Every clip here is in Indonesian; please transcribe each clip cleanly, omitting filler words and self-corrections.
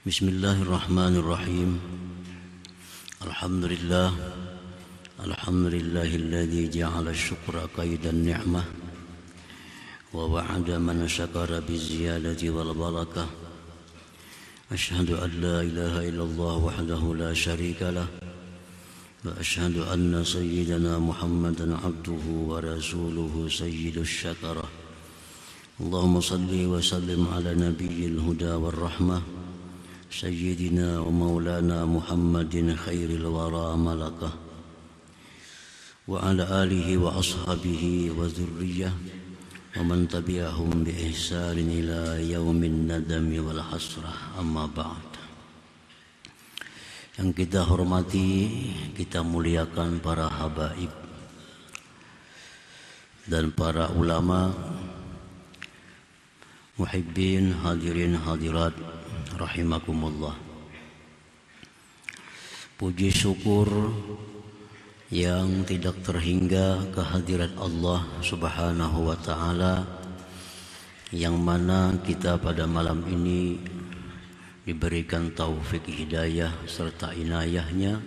Bismillahirrahmanirrahim. Alhamdulillahilladzi ja'ala asy-syukra qaidan ni'mah wa wa'ada man syakara biziyadati wal barakah. Asyhadu an la ilaha illallah wahdahu la syarika lah wa asyhadu anna sayyidana Muhammadan abduhu wa rasuluhu sayyidus syakara. Allahumma salli wa sallim ala nabiyyil huda war rahmah Sayyidina wa maulana Muhammadin khairil wara malakah wa ala alihi wa ashabihi wa dhurriyyah wa man tabi'ahum bi ihsanin ila yaumin nadami wal hasrah, amma ba'd. Yang kita hormati, kita muliakan para habaib dan para ulama, muhibbin, hadirin hadirat rahimakumullah. Puji syukur yang tidak terhingga kehadirat Allah Subhanahu wa ta'ala, yang mana kita pada malam ini diberikan taufik hidayah serta inayahnya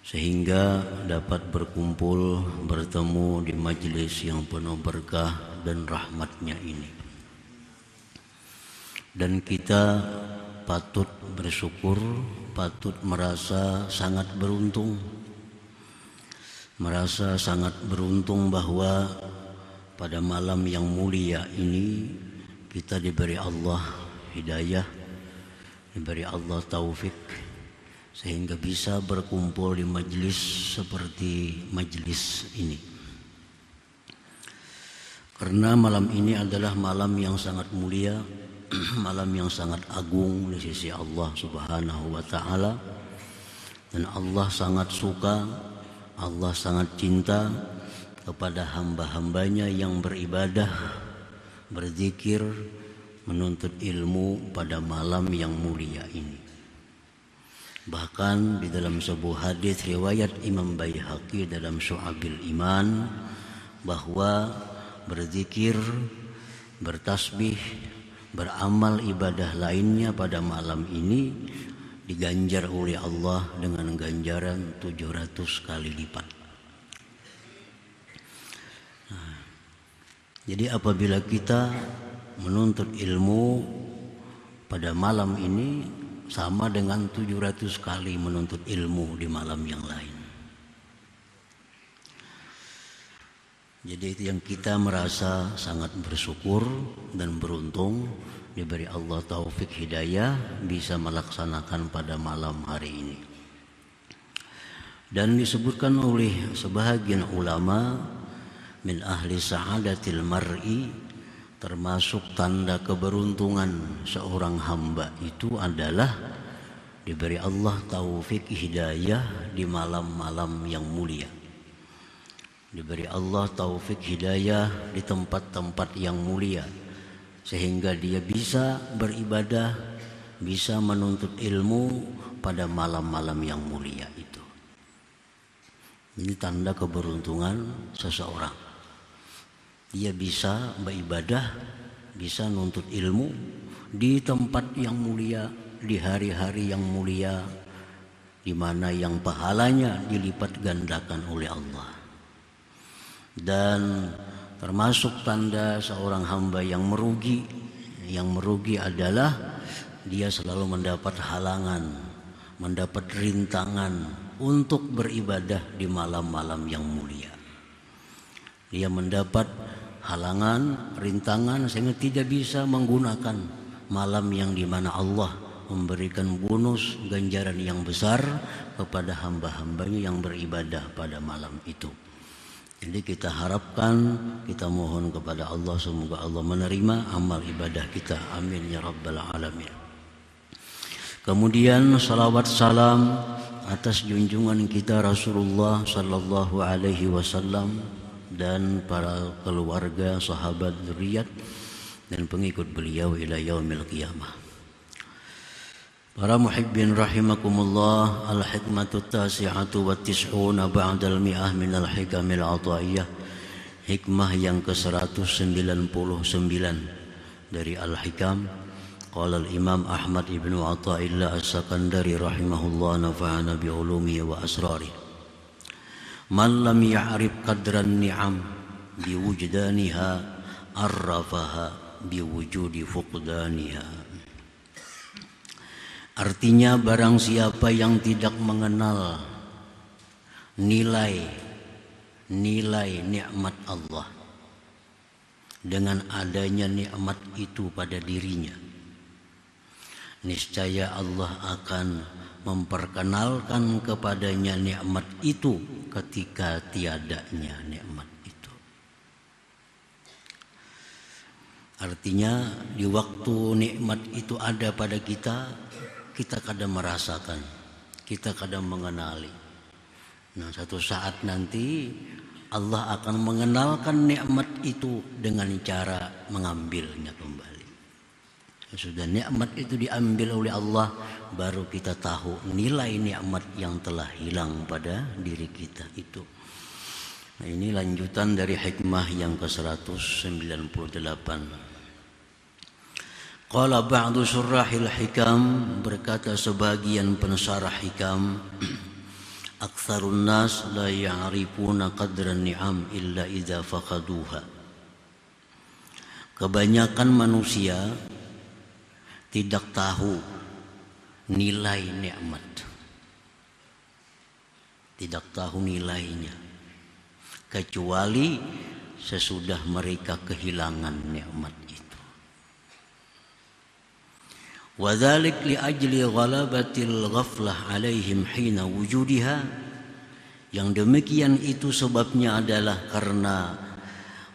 sehingga dapat berkumpul bertemu di majelis yang penuh berkah dan rahmatnya ini. Dan kita patut bersyukur, patut merasa sangat beruntung. Merasa sangat beruntung bahwa pada malam yang mulia ini kita diberi Allah hidayah, diberi Allah taufik, sehingga bisa berkumpul di majelis seperti majelis ini. Karena malam ini adalah malam yang sangat mulia, malam yang sangat agung di sisi Allah Subhanahu wa ta'ala, dan Allah sangat suka, Allah sangat cinta kepada hamba-hambanya yang beribadah, berzikir, menuntut ilmu pada malam yang mulia ini. Bahkan di dalam sebuah hadis riwayat Imam Baihaqi dalam Syu'abil Iman, bahwa berzikir, bertasbih, beramal ibadah lainnya pada malam ini diganjar oleh Allah dengan ganjaran 700 kali lipat. Jadi apabila kita menuntut ilmu pada malam ini sama dengan 700 kali menuntut ilmu di malam yang lain. Jadi itu yang kita merasa sangat bersyukur dan beruntung diberi Allah taufik hidayah bisa melaksanakan pada malam hari ini. Dan disebutkan oleh sebahagian ulama, min ahli sa'adatil mar'i, termasuk tanda keberuntungan seorang hamba itu adalah diberi Allah taufik hidayah di malam-malam yang mulia. Diberi Allah taufik hidayah di tempat-tempat yang mulia, sehingga dia bisa beribadah, bisa menuntut ilmu pada malam-malam yang mulia itu. Ini tanda keberuntungan seseorang. Dia bisa beribadah, bisa menuntut ilmu di tempat yang mulia, di hari-hari yang mulia, di mana yang pahalanya dilipat gandakan oleh Allah. Dan termasuk tanda seorang hamba yang merugi. Yang merugi adalah dia selalu mendapat halangan, mendapat rintangan untuk beribadah di malam-malam yang mulia. Dia mendapat halangan, rintangan, sehingga tidak bisa menggunakan malam yang dimana Allah memberikan bonus ganjaran yang besar kepada hamba-hambanya yang beribadah pada malam itu. Jadi kita harapkan, kita mohon kepada Allah, semoga Allah menerima amal ibadah kita. Amin ya rabbal alamin. Kemudian salawat salam atas junjungan kita Rasulullah sallallahu alaihi wasallam dan para keluarga, sahabat, dzurriyyat dan pengikut beliau ila yaumil qiyamah. Para muhibbin rahimakumullah, al-hikmatu tasi'atu wa tis'una ba'dal mi'ah minal hikamil ataiyah. Hikmah yang ke-199 dari Al-Hikam, Qala al-Imam Ahmad ibn Athaillah As-Sakandari rahimahullah nafa'ana bi'ulumihi wa asrarihi. Man lam ya'rif qadran ni'am biwujdaniha arrafaha biwujudi fuqdaniha. Artinya barang siapa yang tidak mengenal nilai nikmat Allah dengan adanya nikmat itu pada dirinya, niscaya Allah akan memperkenalkan kepadanya nikmat itu ketika tiadanya nikmat itu. Artinya di waktu nikmat itu ada pada kita, kita kadang merasakan, kita kadang mengenali. Nah, satu saat nanti Allah akan mengenalkan nikmat itu dengan cara mengambilnya kembali. Sudah nikmat itu diambil oleh Allah, baru kita tahu nilai nikmat yang telah hilang pada diri kita itu. Nah, ini lanjutan dari hikmah yang ke-198. Qala ba'du syurahil hikam, berkata sebagian pensarah hikam, aktsarun nas la ya'rifuna qadran ni'am illa idza faqaduha. Kebanyakan manusia tidak tahu nilai nikmat, tidak tahu nilainya kecuali sesudah mereka kehilangan nikmat itu. Wa dzalik li ajli ghalabatil ghaflah alaihim hina wujudiha. Yang demikian itu sebabnya adalah karena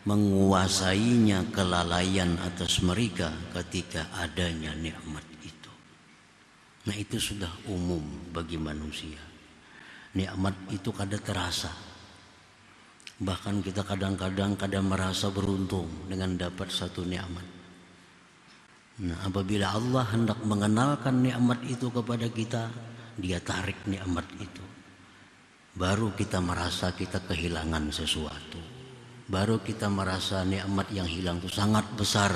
menguasainya kelalaian atas mereka ketika adanya nikmat itu. Nah, itu sudah umum bagi manusia. Nikmat itu kadang terasa. Bahkan kita kadang-kadang merasa beruntung dengan dapat satu nikmat. Nah, apabila Allah hendak mengenalkan nikmat itu kepada kita, Dia tarik nikmat itu. Baru kita merasa kita kehilangan sesuatu. Baru kita merasa nikmat yang hilang itu sangat besar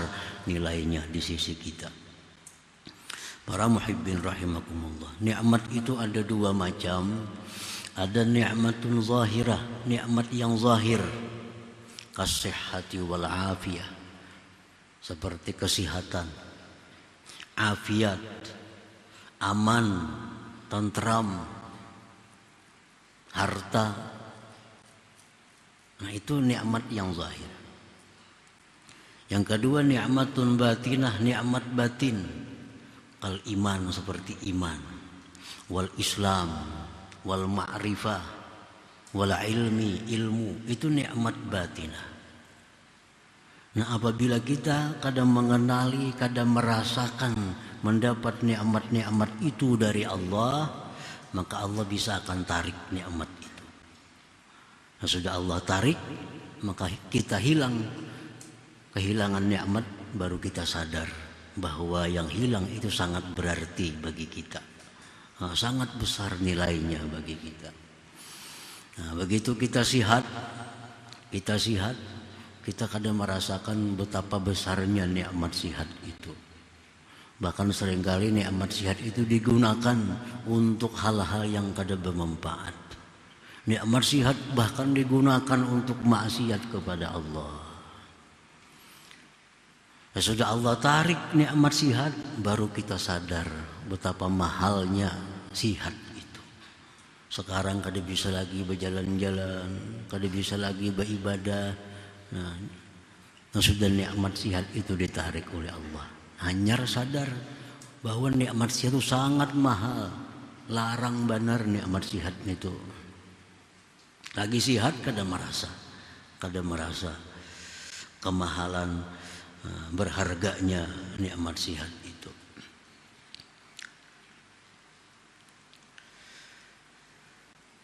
nilainya di sisi kita. Para muhibbin rahimakumullah, nikmat itu ada dua macam. Ada nikmatun zahirah, nikmat yang zahir, kasihhati wal afiyah, seperti kesehatan, afiat, aman, tentram, harta. Nah, itu nikmat yang zahir. Yang kedua nikmatun batinah, nikmat batin, kal iman, seperti iman, wal islam, wal ma'rifah, wal ilmi, ilmu, itu nikmat batinah. Nah, apabila kita kadang mengenali, kadang merasakan, mendapat nikmat-nikmat itu dari Allah, maka Allah bisa akan tarik nikmat itu. Nah, sudah Allah tarik, maka kita kehilangan nikmat, baru kita sadar bahwa yang hilang itu sangat berarti bagi kita. Nah, sangat besar nilainya bagi kita. Nah, begitu kita sihat, kita kadang merasakan betapa besarnya nikmat sihat itu. Bahkan seringkali nikmat sihat itu digunakan untuk hal-hal yang kadang bermanfaat. Nikmat sihat bahkan digunakan untuk maksiat kepada Allah. Ya, sudah Allah tarik nikmat sihat, baru kita sadar betapa mahalnya sihat itu. Sekarang kada bisa lagi berjalan-jalan, kada bisa lagi beribadah. Nah, sudah nikmat sihat itu ditarik oleh Allah. Hanya sadar bahwa nikmat sihat itu sangat mahal. Larang benar nikmat sihat itu. Lagi sihat kada merasa kemahalan, berharganya nikmat sihat itu.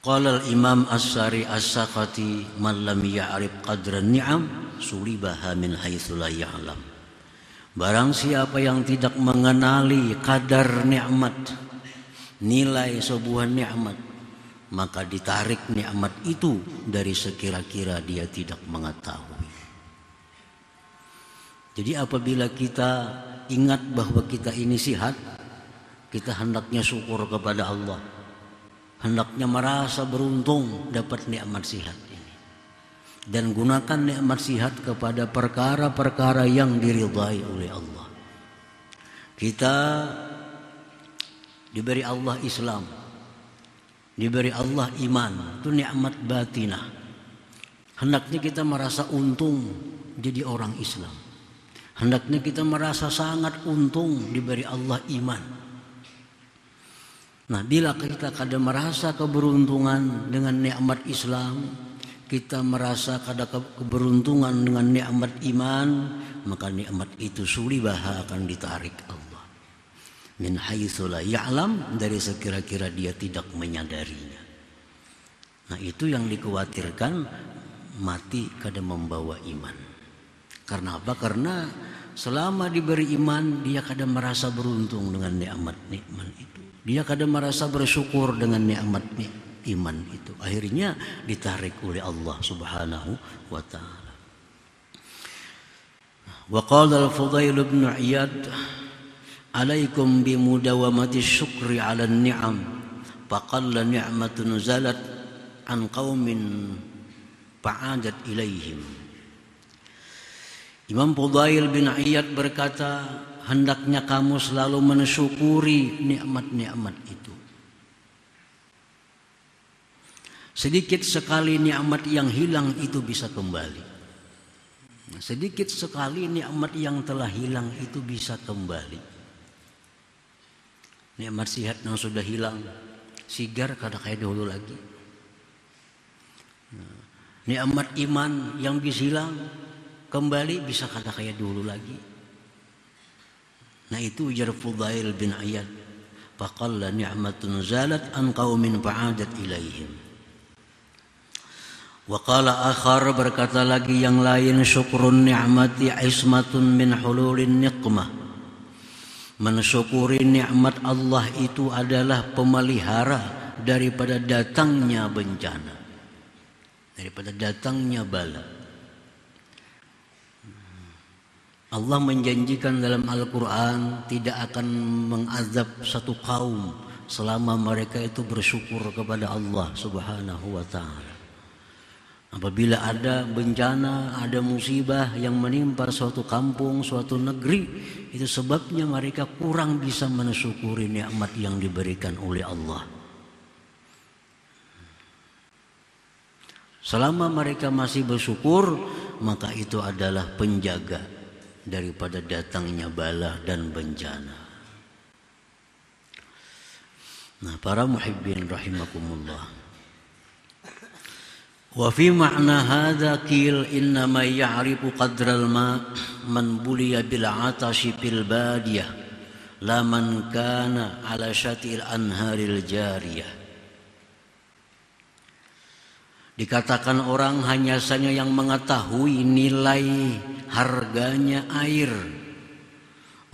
Qala al-Imam As-Sari As-Sakati, man lam ya'rif qadran ni'am sulibaha min haitsu la ya'lam. Barang siapa yang tidak mengenali kadar nikmat, nilai sebuah nikmat, maka ditarik nikmat itu dari sekira-kira dia tidak mengetahui. Jadi apabila kita ingat bahwa kita ini sehat, kita hendaknya syukur kepada Allah. Hendaknya merasa beruntung dapat nikmat sehat ini. Dan gunakan nikmat sehat kepada perkara-perkara yang diridhai oleh Allah. Kita diberi Allah Islam, diberi Allah iman, itu nikmat batinah. Hendaknya kita merasa untung jadi orang Islam. Hendaknya kita merasa sangat untung diberi Allah iman. Nah, bila kita kadang merasa keberuntungan dengan nikmat Islam, kita merasa kadang keberuntungan dengan nikmat iman, maka nikmat itu sulibaha akan ditarik Allah. Min haitsu la ya'lam, dari sekira-kira dia tidak menyadarinya. Nah, itu yang dikhawatirkan, mati kadang membawa iman. Karena apa? Karena selama diberi iman, dia kadang merasa beruntung dengan nikmat-nikmat itu. Dia kadang merasa bersyukur dengan nikmat iman itu. Akhirnya ditarik oleh Allah Subhanahu wa taala. Wa qala al-Fudail bin Iyad, "Alaikum bi mudawamati syukri 'ala an-ni'am, faqalla ni'matun zalat an qaumin fa'adat ilaihim." Imam Fudail bin Iyad berkata, hendaknya kamu selalu mensyukuri nikmat-nikmat itu. Sedikit sekali nikmat yang hilang itu bisa kembali. Sedikit sekali nikmat yang telah hilang itu bisa kembali. Nikmat sehat yang sudah hilang, sigar kada kayak dulu lagi. Nikmat iman yang bisa hilang, kembali bisa kada kayak dulu lagi. Nah, itu ujar Fudail bin Iyad, faqalla ni'matun zalat an qaumin fa'adat ilaihim. Wa qala akhar, berkata lagi yang lain, syukrun ni'mati ismatun min hululin niqmah. Mensyukuri nikmat Allah itu adalah pemelihara daripada datangnya bencana, daripada datangnya bala. Allah menjanjikan dalam Al-Quran tidak akan mengazab satu kaum selama mereka itu bersyukur kepada Allah Subhanahu wa ta'ala. Apabila ada bencana, ada musibah yang menimpa suatu kampung, suatu negeri, itu sebabnya mereka kurang bisa mensyukuri nikmat yang diberikan oleh Allah. Selama mereka masih bersyukur, maka itu adalah penjaga daripada datangnya bala dan bencana. Nah, para muhibbin rahimakumullah. Wa fi ma'na hadza qil inna ma ya'rifu qadral ma man buliya bil 'atashi fil badiyah la man kana 'ala syatil anharil jariyah. Dikatakan orang hanya saja yang mengetahui nilai harganya air.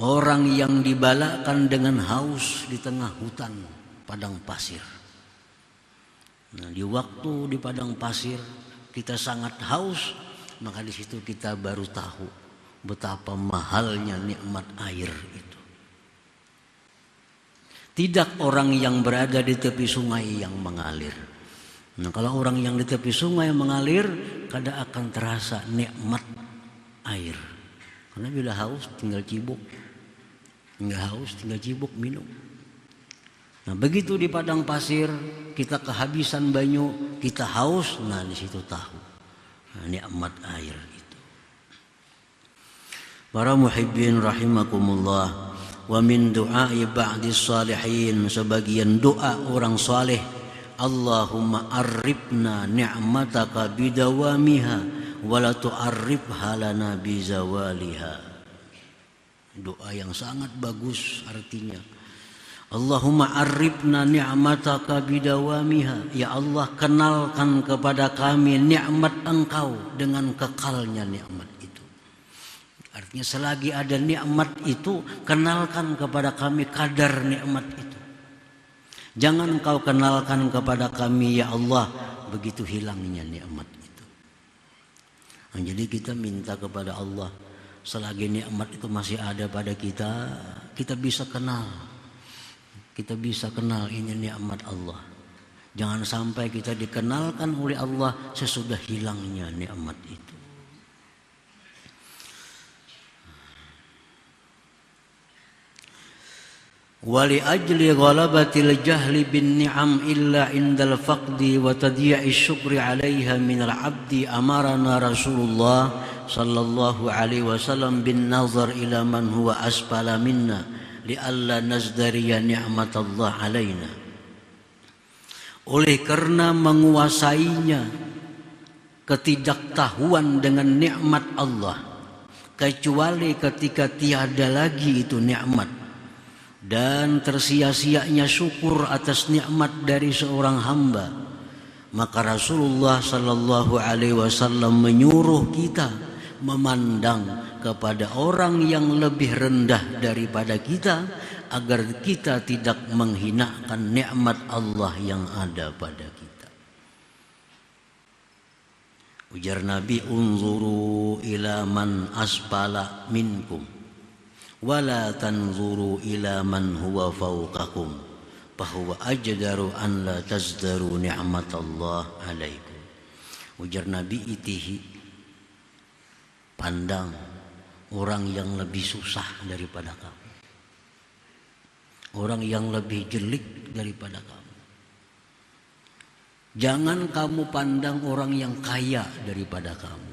Orang yang dibalakan dengan haus di tengah hutan padang pasir. Nah, di waktu di padang pasir kita sangat haus, maka di situ kita baru tahu betapa mahalnya nikmat air itu. Tidak orang yang berada di tepi sungai yang mengalir. Nah, kalau orang yang di tepi sungai mengalir, kada akan terasa nikmat air. Karena bila haus tinggal cibuk, tinggal haus tinggal cibuk minum. Nah, begitu di padang pasir kita kehabisan banyu, kita haus, nah di situ tahu nikmat air itu. Para muhibbin rahimakumullah, wa min du'ai ba'dis salihin, sebagian doa orang saleh, Allahumma arifna ni'mataka bidawamiha wa la tu'arrifha lana bizawaliha. Doa yang sangat bagus artinya. Allahumma arifna ni'mataka bidawamiha. Ya Allah, kenalkan kepada kami nikmat Engkau dengan kekalnya nikmat itu. Artinya selagi ada nikmat itu, kenalkan kepada kami kadar nikmat itu. Jangan Engkau kenalkan kepada kami, ya Allah, begitu hilangnya nikmat itu. Nah, jadi kita minta kepada Allah selagi nikmat itu masih ada pada kita, kita bisa kenal. Kita bisa kenal ini nikmat Allah. Jangan sampai kita dikenalkan oleh Allah sesudah hilangnya nikmat itu. Wali ajli ghalabatil jahli bin ni'am illa indal faqdi wa tadyi'i syukri 'alaiha minal 'abdi amarana Rasulullah sallallahu alaihi wasallam bin nazar ila man huwa asfala minna li'alla nazdariya ni'matallah 'alaina. Oleh karena menguasainya ketidaktahuan dengan nikmat Allah, kecuali ketika tiada lagi itu nikmat, dan tersia-sianya syukur atas nikmat dari seorang hamba, maka Rasulullah sallallahu alaihi wasallam menyuruh kita memandang kepada orang yang lebih rendah daripada kita agar kita tidak menghinakan nikmat Allah yang ada pada kita. Ujar Nabi, unzuru ila man asfala minkum wala tanzuru ila man huwa fawqakum fahuwa ajdaru an la tazdaru ni'matallah alaikum. Ujar Nabi, itihi, pandang orang yang lebih susah daripada kamu, orang yang lebih jelek daripada kamu. Jangan kamu pandang orang yang kaya daripada kamu.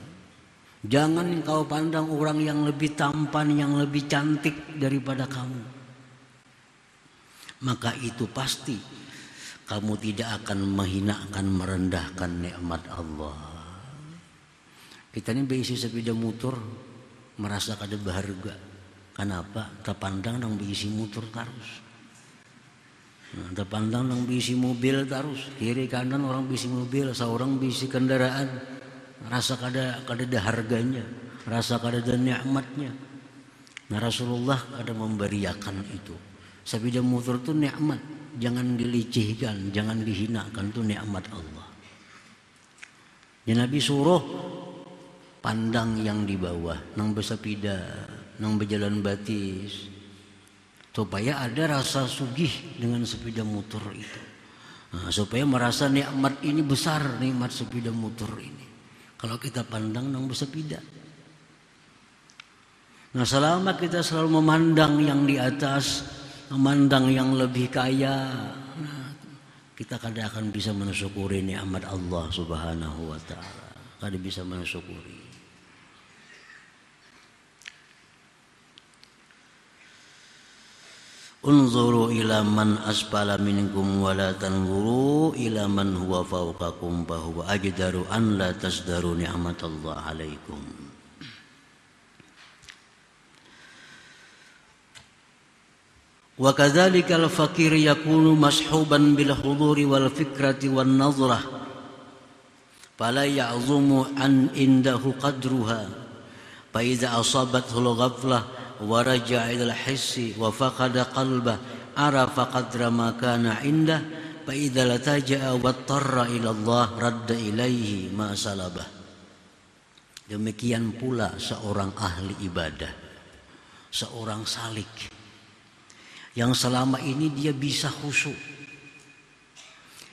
Jangan kau pandang orang yang lebih tampan, yang lebih cantik daripada kamu. Maka itu pasti kamu tidak akan menghinakan, merendahkan nikmat Allah. Kita ini berisi sepeda motor merasa kada berharga. Kenapa? Terpandang nang berisi motor terus. Nah, terpandang nang berisi mobil terus. Kiri kanan orang berisi mobil, seorang berisi kendaraan. Rasa kada ada harganya, rasa kada ada nikmatnya. Nah, Rasulullah ada memberiakan itu. Sepeda motor itu nikmat, jangan dilicihkan, jangan dihinakan, itu nikmat Allah. Ya, Nabi suruh pandang yang di bawah, nang bersepeda, nang berjalan batis, supaya ada rasa sugih dengan sepeda motor itu. Nah, supaya merasa nikmat ini besar, nikmat sepeda motor ini. Kalau kita pandang nang bersepeda. Nah, selama kita selalu memandang yang di atas, memandang yang lebih kaya, nah, kita kadang akan bisa mensyukuri nikmat Allah Subhanahu wa taala. Kadang bisa mensyukuri. Unzuru ila man asfala minkum wa la tanzuru ila man huwa fawqakum fa huwa ajdaru an la tasdaru ni'matallah alaikum. Wa kadzalika al-faqir yakunu mashuban bil huduri wal fikrati wan nazrah fala ya'zumu an indahu qadruha fa idza asabathu al-ghaflah wa raja'a ila al-hissi wa faqada qalbah arafa qadra ma kana indah fa idza lataja'a wa tarra ila Allah radda ilaihi ma salabah. Demikian pula seorang ahli ibadah, seorang salik yang selama ini dia bisa khusyuk,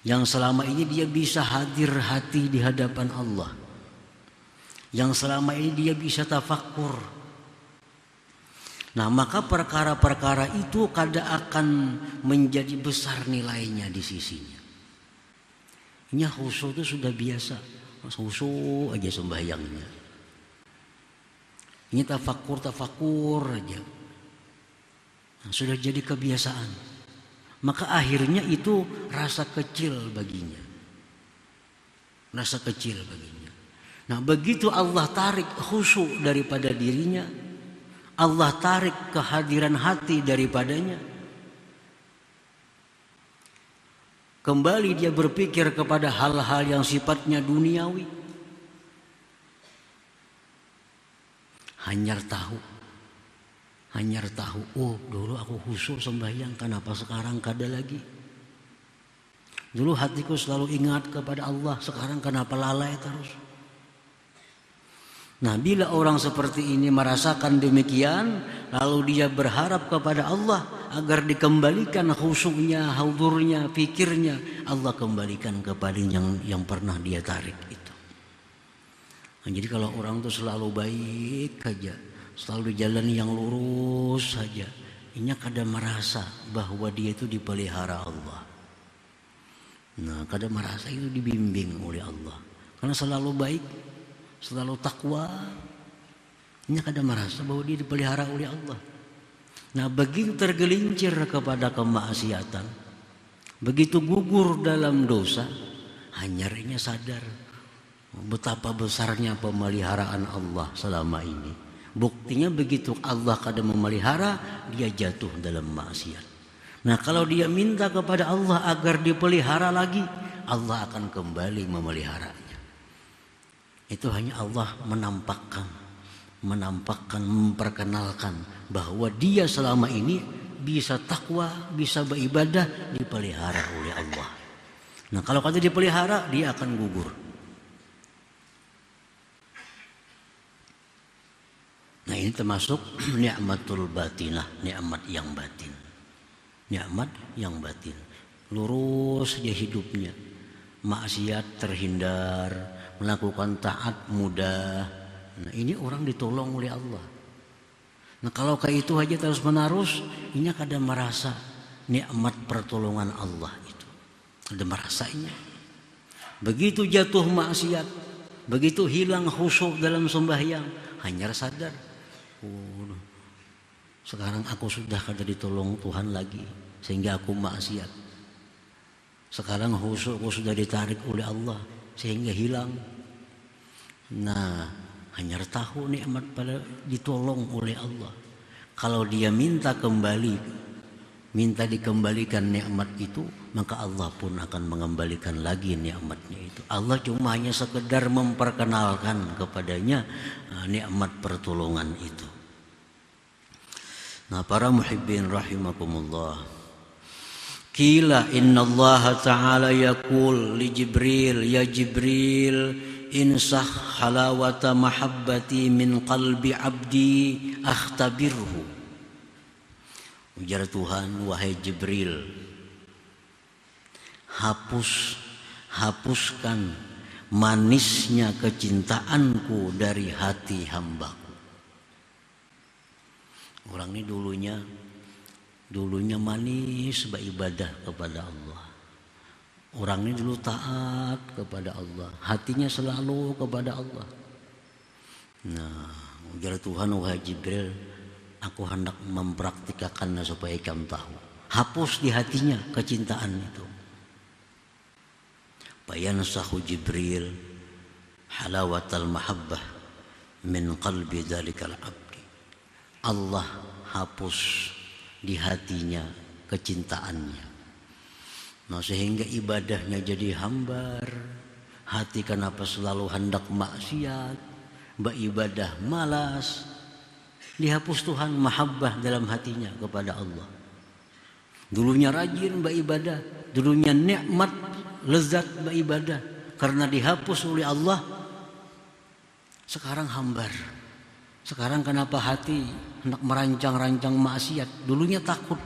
yang selama ini dia bisa hadir hati di hadapan Allah, yang selama ini dia bisa tafakkur. Nah, maka perkara-perkara itu kadang akan menjadi besar nilainya di sisinya. Ini khusyuk itu sudah biasa, khusyuk aja sembahyangnya. Ini tafakur aja. Nah, sudah jadi kebiasaan. Maka akhirnya itu rasa kecil baginya. Rasa kecil baginya. Nah, begitu Allah tarik khusyuk daripada dirinya, Allah tarik kehadiran hati daripadanya, kembali dia berpikir kepada hal-hal yang sifatnya duniawi, hanyar tahu, oh dulu aku khusyuk sembahyang, kenapa sekarang kada lagi? Dulu hatiku selalu ingat kepada Allah, sekarang kenapa lalai terus? Nah, bila orang seperti ini merasakan demikian, lalu dia berharap kepada Allah agar dikembalikan khusyuknya, haudurnya, pikirnya, Allah kembalikan kepada yang pernah dia tarik itu. Nah, jadi kalau orang itu selalu baik saja, selalu jalan yang lurus saja, ini kadang merasa bahwa dia itu dipelihara Allah. Nah, kadang merasa itu dibimbing oleh Allah, karena selalu baik, selalu takwa. Ini kadang merasa bahwa dia dipelihara oleh Allah. Nah, begitu tergelincir kepada kemaksiatan, begitu gugur dalam dosa, hanyarnya sadar betapa besarnya pemeliharaan Allah selama ini. Buktinya begitu Allah kadang memelihara, dia jatuh dalam maksiat. Nah, kalau dia minta kepada Allah agar dipelihara lagi, Allah akan kembali memeliharanya. Itu hanya Allah menampakkan, memperkenalkan bahwa dia selama ini bisa takwa, bisa beribadah, dipelihara oleh Allah. Nah, kalau kata dipelihara, dia akan gugur. Nah, ini termasuk nikmatul batinah, nikmat yang batin. Nikmat yang batin. Lurus saja hidupnya. Maksiat terhindar, melakukan taat mudah. Nah, ini orang ditolong oleh Allah. Nah, kalau kayak itu aja terus menerus, ini kadang merasa nikmat pertolongan Allah itu. Ada merasanya. Begitu jatuh maksiat, begitu hilang khusyuk dalam sembahyang, hanya sadar, sekarang aku sudah kada ditolong Tuhan lagi, sehingga aku maksiat. Sekarang khusyukku sudah ditarik oleh Allah, sehingga hilang. Nah, hanya tahu nikmat pada ditolong oleh Allah. Kalau dia minta kembali, minta dikembalikan nikmat itu, maka Allah pun akan mengembalikan lagi nikmatnya itu. Allah cuma hanya sekedar memperkenalkan kepadanya nikmat pertolongan itu. Nah, para muhibbin rahimakumullah, qila inna Allah ta'ala yaqul li Jibril, ya Jibril, insah halawata mahabbati min qalbi abdi akhtabirhu. Ujar Tuhan, wahai Jibril, hapuskan manisnya kecintaanku dari hati hambaku. Orang ini dulunya manis beribadah kepada Allah. Orang ini dulu taat kepada Allah, hatinya selalu kepada Allah. Nah, ujar Tuhan, wahai Jibril, aku hendak mempraktikkannya supaya kamu tahu. Hapus di hatinya kecintaan itu. Fayansahu Jibril halawatal mahabbah min qalbi dzalikal abdi. Allah hapus di hatinya kecintaannya. Nah, sehingga ibadahnya jadi hambar. Hati kenapa selalu hendak maksiat, beribadah malas. Dihapus Tuhan mahabbah dalam hatinya kepada Allah. Dulunya rajin beribadah, dulunya nikmat, lezat beribadah, karena dihapus oleh Allah, sekarang hambar. Sekarang kenapa hati hendak merancang-rancang maksiat, dulunya takut.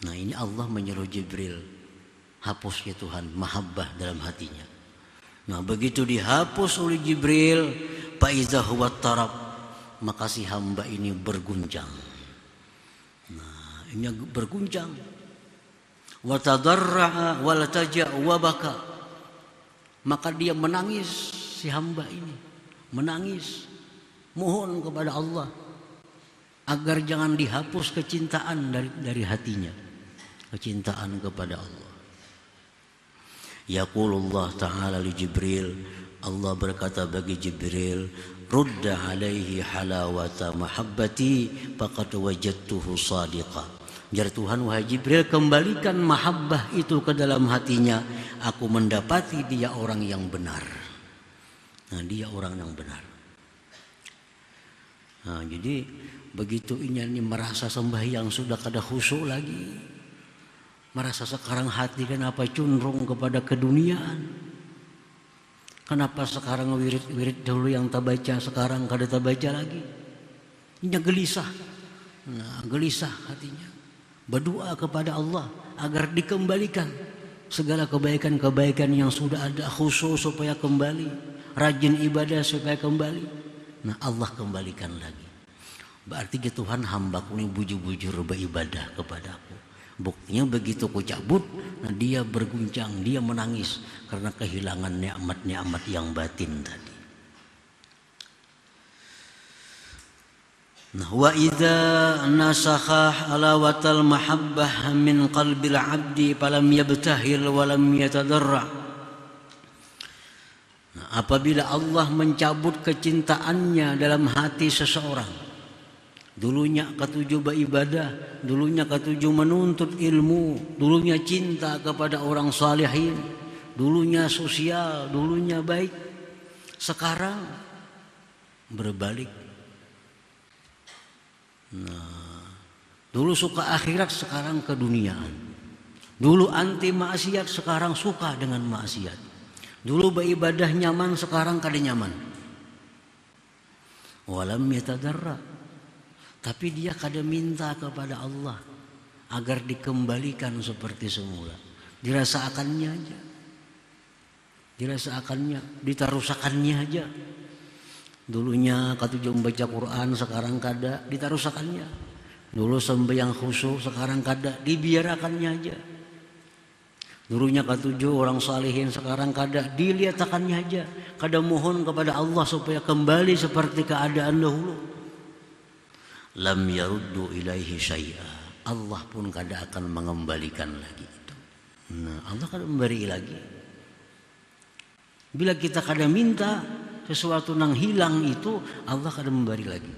Nah, ini Allah menyuruh Jibril, hapus ya Tuhan mahabbah dalam hatinya. Nah, begitu dihapus oleh Jibril, faiza huwa tarab, maka si hamba ini berguncang. Nah, ini berguncang. Wa tadarra'a wa lataja' wa baka. Maka dia menangis, si hamba ini menangis, mohon kepada Allah agar jangan dihapus kecintaan dari hatinya, kecintaan kepada Allah. Yaqulullah ta'ala li Jibril, Allah berkata bagi Jibril, rudda alaihi halawata mahabbati faqad wajadtuhu sadiqa. Jar Tuhan, wahai Jibril, kembalikan mahabbah itu ke dalam hatinya, aku mendapati dia orang yang benar. Nah, dia orang yang benar. Nah, jadi begitu ini merasa sembahyang sudah kada khusyuk lagi, merasa sekarang hati kenapa cenderung kepada keduniaan, Kenapa sekarang wirid dulu yang tak baca, sekarang kada tak baca lagi? Ini gelisah. Nah, gelisah hatinya. Berdoa kepada Allah agar dikembalikan segala kebaikan-kebaikan yang sudah ada, khusyuk supaya kembali, rajin ibadah supaya kembali. Nah, Allah kembalikan lagi. Berarti Tuhan, hambaku ini bujur-bujur beribadah kepadaku. Buktinya begitu ku cabut, nah dia berguncang, dia menangis karena kehilangan nikmat-nikmat yang batin tadi. Nah, wa idza nasakha alawatal mahabbah min qalbil abdi falam yabtahil wa lam yatadarra. Nah, apabila Allah mencabut kecintaannya dalam hati seseorang, dulunya ketujuh beribadah, dulunya ketujuh menuntut ilmu, dulunya cinta kepada orang salihin, dulunya sosial, dulunya baik, sekarang berbalik. Nah, dulu suka akhirat, sekarang keduniaan. Dulu anti maksiat, sekarang suka dengan maksiat. Dulu beribadah nyaman, sekarang kada nyaman. Walam yatadarra. Tapi dia kada minta kepada Allah agar dikembalikan seperti semula. Dirasakannya aja. Dirasakannya, ditarusakannya aja. Dulunya ketujuh membaca Quran, sekarang kada, ditarusakannya. Dulu sembahyang khusyuk, sekarang kada, dibiarakannya aja. Dulunya ketujuh orang salihin, sekarang kada, diliatakannya aja. Kada mohon kepada Allah supaya kembali seperti keadaan dahulu. Lam yaruddu ilaihi syai'a. Allah pun kada akan mengembalikan lagi itu. Nah, Allah kada memberi lagi. Bila kita kada minta sesuatu nang hilang itu, Allah kada memberi lagi.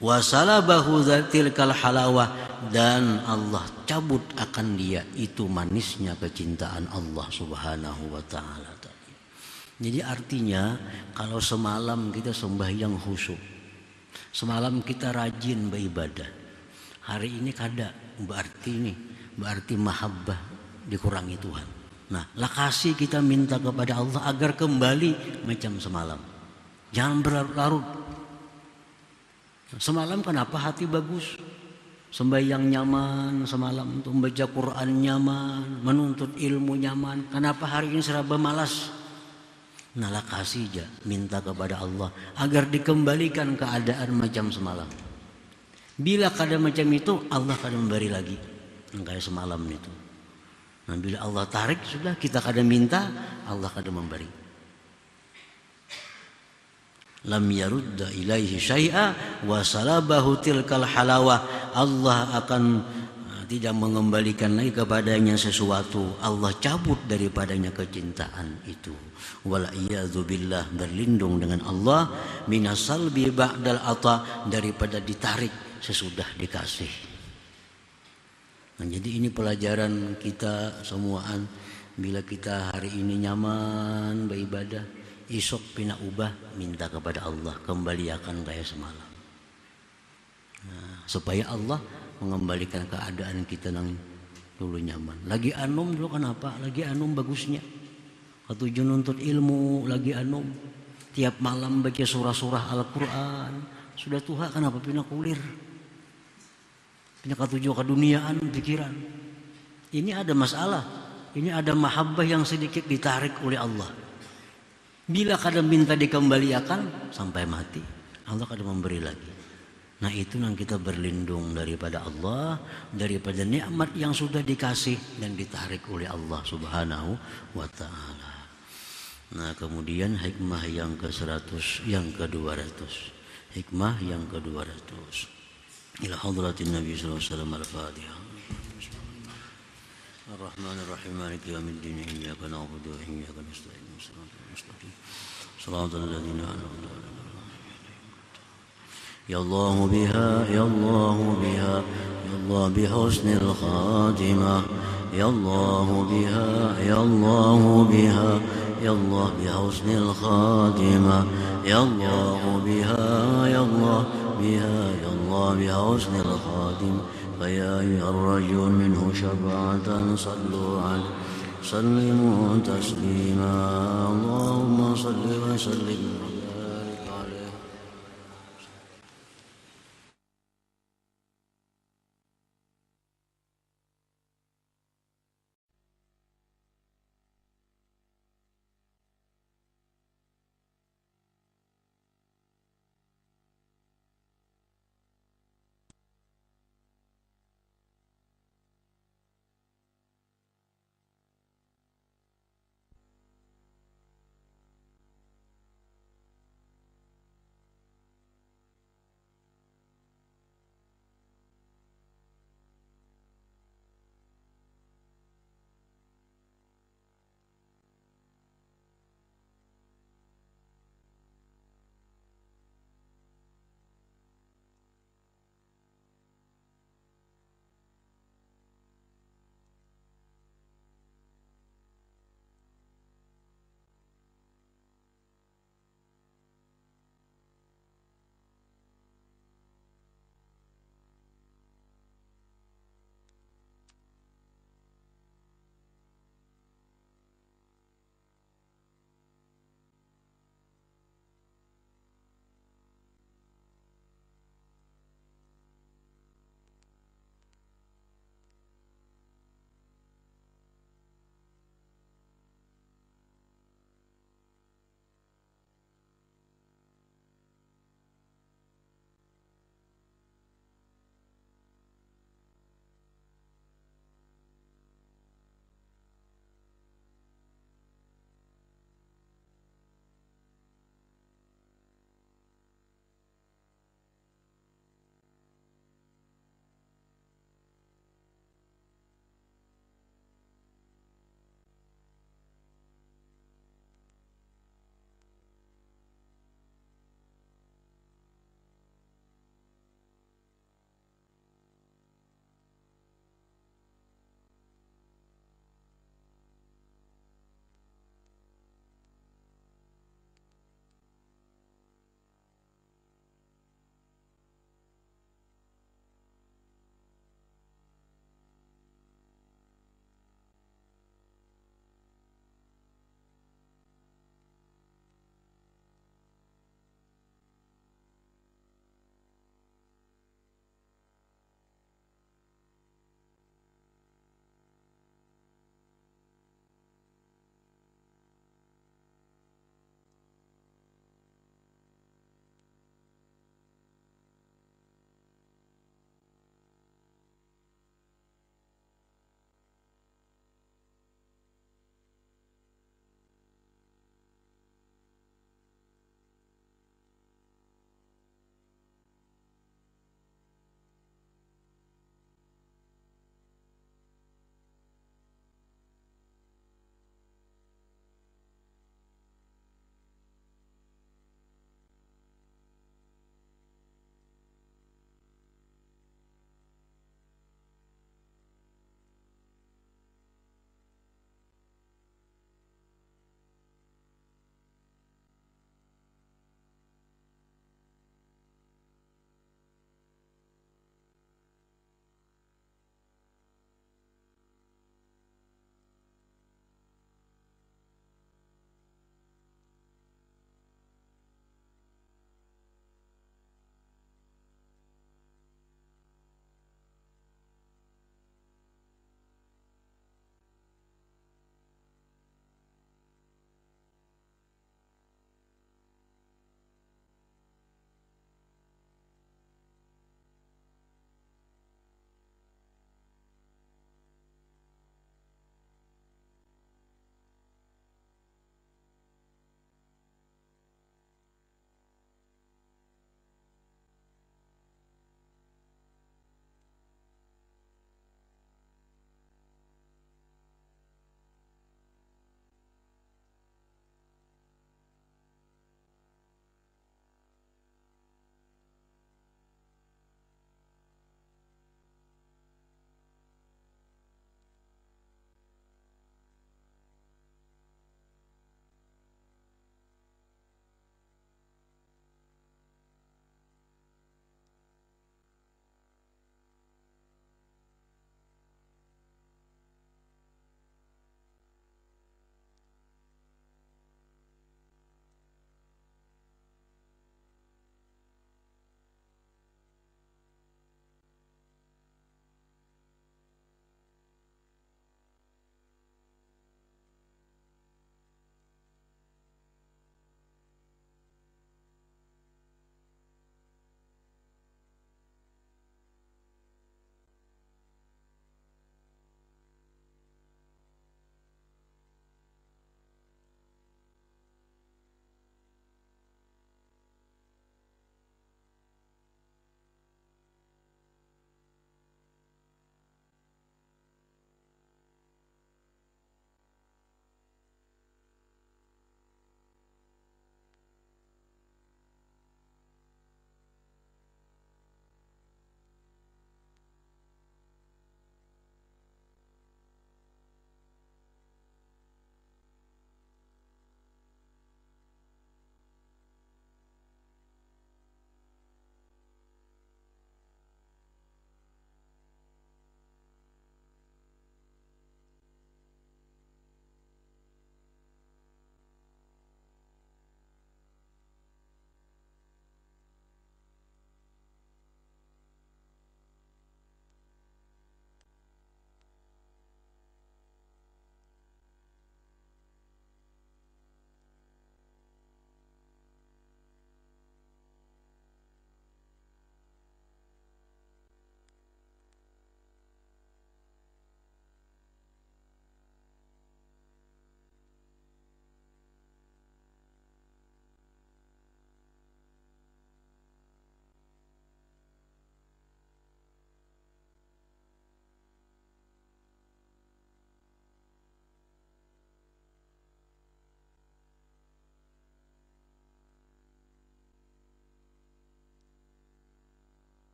Wa salabahu tilkal halawah, dan Allah cabut akan dia itu manisnya kecintaan Allah Subhanahu wa taala tadi. Jadi artinya kalau semalam kita sembahyang khusyuk, semalam kita rajin beribadah, hari ini kada, berarti mahabbah dikurangi Tuhan. Nah, lakasi kita minta kepada Allah agar kembali macam semalam. Jangan berlarut-larut. Semalam kenapa hati bagus? Sembahyang nyaman semalam, untuk membaca Quran nyaman, menuntut ilmu nyaman. Kenapa hari ini serba malas? Nah, lakasi aja minta kepada Allah agar dikembalikan keadaan macam semalam. Bila kada macam itu, Allah kada memberi lagi kayak semalam itu. Nah, bila Allah tarik, sudah kita kada minta, Allah kada memberi. Lam yarudda ilaihi syai'a wa salabahu tilkal halawah. Allah akan tidak mengembalikan lagi kepadanya sesuatu. Allah cabut daripadanya kecintaan itu. Wal iyadzu billah, berlindung dengan Allah minas salbi ba'dal ata, daripada ditarik sesudah dikasih. Nah, jadi ini pelajaran kita semuaan. Bila kita hari ini nyaman beribadah, esok pina ubah, minta kepada Allah kembali akan kayak semalam. Nah, supaya Allah mengembalikan keadaan kita nang dulu nyaman. Lagi anum dulu kenapa? Lagi anum bagusnya. Ketujuh nuntut ilmu, lagi anum. Tiap malam baca surah-surah Al-Quran. Sudah tua kenapa pina kulir? Pina ketujuh keduniaan pikiran. Ini ada masalah. Ini ada mahabbah yang sedikit ditarik oleh Allah. Bila kada minta dikembalikan sampai mati, Allah kada memberi lagi. Nah, itu yang kita berlindung daripada Allah, daripada nikmat yang sudah dikasih dan ditarik oleh Allah Subhanahu wa taala. Nah, kemudian hikmah yang ke-100, yang ke-200. Hikmah yang ke-200. Ila hadratin Nabi sallallahu alaihi wasallam al-Fatihah. Ar-Rahmanir-Rahim, Maliki yaumiddin, iyyaka na'budu wa iyyaka nasta'in. Shiratal ladzina an'amta 'alaihim. Ya Allah biha, ya Allah biha, ya Allah bihusnil khatimah. Ya Allah biha, ya Allah biha, ya Allah bihusnil khatimah. Ya Allah biha, ya Allah biha, ya Allah bihusnil khatimah. فيا أيها الرجل منه شفاعة سلموا تسليما اللهم صل وسلم